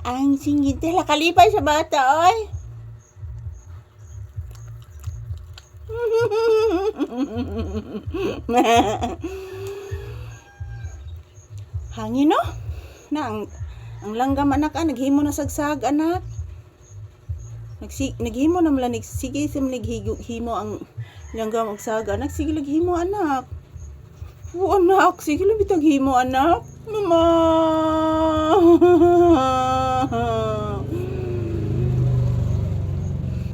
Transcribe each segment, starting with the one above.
Ang singit nila kalipay sa bata, oy. Hangin no? Na ang langgam anak naghimo na sagsag anak. Naghimo na mala sige sim naghimo ang langgam og saga anak sige laghimo anak. O anak, sige lang bitag himo anak. Mama.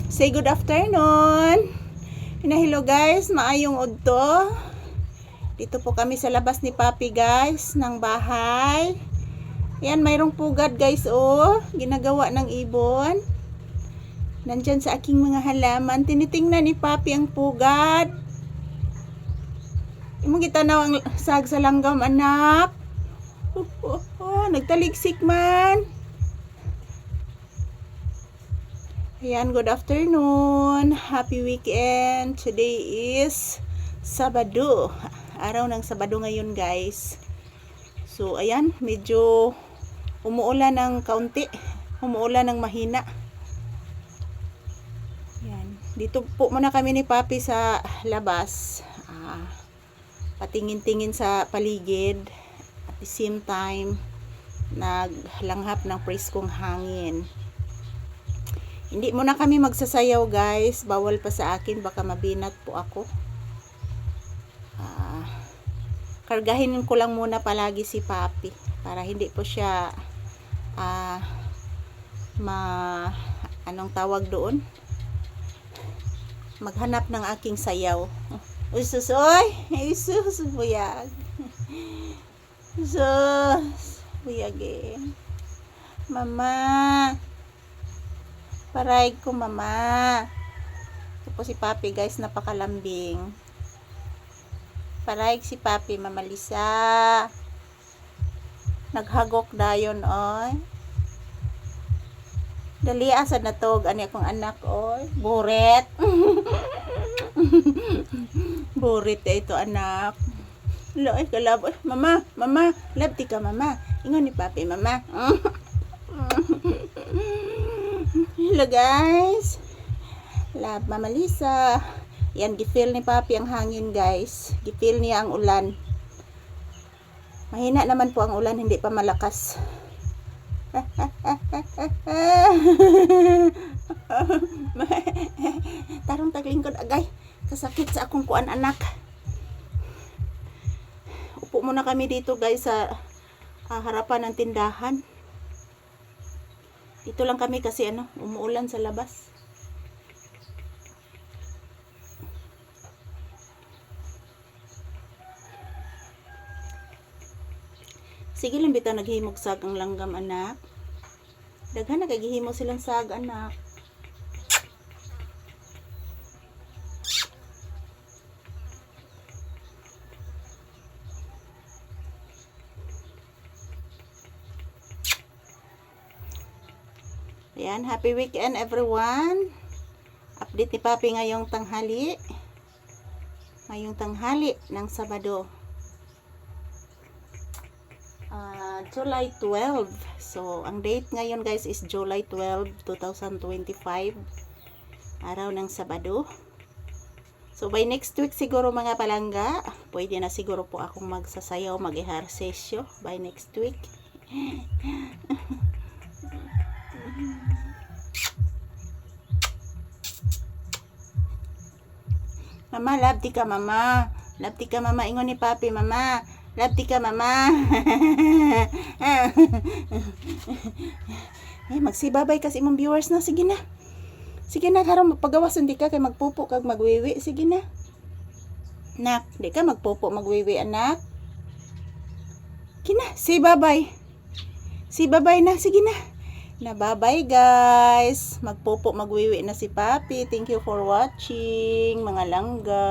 Say good afternoon. Hello guys, maayong udto. Dito po kami sa labas ni Papi guys, ng bahay. Yan, mayroong pugad guys oh. Ginagawa ng ibon. Nandyan sa aking mga halaman. Tinitingnan ni Papi ang pugad. Imong gitanaw ang sag sa langgam anak. Nagtaligsik man. Ayan, good afternoon. Happy weekend. Today is Sabado. Araw ng Sabado ngayon guys. So ayan, medyo umuulan ng kaunti. Umuulan ng mahina. Ayan. Dito po muna kami ni Papi sa labas. Patingin-tingin sa paligid. At the same time, naglanghap ng preskong hangin. Hindi muna kami magsasayaw guys. Bawal pa sa akin. Baka mabinat po ako. Kargahin ko lang muna palagi si Papi. Para hindi po siya anong tawag doon? Maghanap ng aking sayaw. Usus, oy! Usus, buyag. Usus, buyag eh. Mama. Paray ko, mama. Ito po si Papi guys, napakalambing. Paray si Papi, Mama Lisa. Naghagok dayon, oy. Dali asad na tog, ani akong anak, oy. Buret. Burit ito anak. Loy kalab. Mama, mama, labti ka mama. Ingon ni Papi, mama. Hello guys. Love Mama Lisa. Yan, gifeel ni Papi ang hangin guys. Gifeel niya ang ulan. Mahina naman po ang ulan, hindi pa malakas. Tarong taglingkod agay. Kasakit sa akong kuan anak. Upo muna kami dito guys sa harapan ng tindahan. Dito lang kami kasi umuulan sa labas. Sige lang bitaw naghimog sag ang langgam anak. Daghan nagahimo silang sag anak. Ayan, happy weekend everyone. Update ni Papi ngayong tanghali. Ngayong tanghali ng Sabado. July 12. So, ang date ngayon guys is July 12, 2025. Araw ng Sabado. So, by next week siguro mga palangga, pwede na siguro po akong magsasayaw, mag-ehersesyo by next week. Mama, labti ka mama. Labti ka mama. Ingon ni Papi, mama. Labti ka mama. Magsibabay kasi imong viewers na. Sige na. Sige na, karong pagawas hindi ka kay magpupo kag magwiwi. Sige na. Nak, di ka magpupo magwiwi anak. Sige na, say bye-bye. Say bye-bye na, sige na. Na bye-bye guys. Magpupo magwiwi na si Papi. Thank you for watching mga langga.